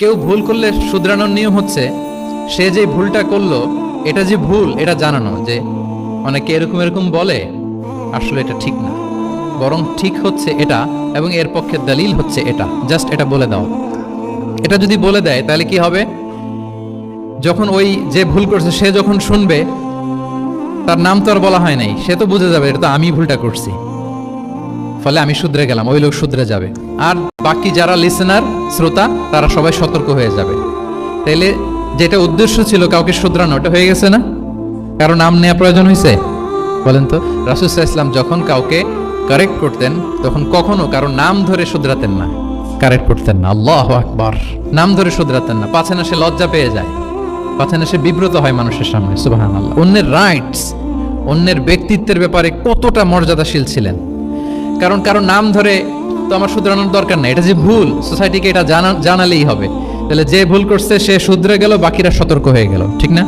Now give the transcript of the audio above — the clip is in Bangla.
কেউ ভুল করলে শুধরানোর নিয়ম হচ্ছে সে যে ভুলটা করলো এটা যে ভুল এটা জানানো, যে অনেকে এরকম এরকম বলে আসলে এটা ঠিক না, বরং ঠিক হচ্ছে এটা এবং এর পক্ষে দলিল হচ্ছে এটা, জাস্ট এটা বলে দাও। এটা যদি বলে দেয় তাহলে কি হবে, যখন ওই যে ভুল করছে সে যখন শুনবে, তার নাম তো আর বলা হয় নাই, সে তো বুঝে যাবে এটা তো আমি ভুলটা করছি, ফলে আমি শুধরে গেলাম, ওই লোক শুধরে যাবে। আর বাকি যারা লিসেনার শ্রোতা তারা সবাই সতর্ক হয়ে যাবে। তাইলে যেটা উদ্দেশ্য ছিল কাউকে শুধরানো, ওটা হয়ে গেছে না? কারো নাম নেওয়া প্রয়োজন হয়েছে? বলেন তো, রাসূল সাল্লাল্লাহু আলাইহি ওয়াসাল্লাম যখন কাউকে কারেক্ট করতেন তখন কখনো কারো নাম ধরে শুধরাতেন না, কারেক্ট করতেন না। আল্লাহু আকবার। নাম ধরে শুধরাতেন না, পাছে না সে লজ্জা পেয়ে যায়, পাছে না সে বিব্রত হয় মানুষের সামনে। সুবহানাল্লাহ। অন্যের রাইটস, অন্যের ব্যক্তিত্বের ব্যাপারে কতটা মর্যাদাশীল ছিলেন। কারণ কারো নাম ধরে তো আমার শুধরানোর দরকার নাই, এটা যে ভুল সোসাইটিকে এটা জানালেই হবে। তাহলে যে ভুল করছে সে শুধরে গেল, বাকিরা সতর্ক হয়ে গেল, ঠিক না?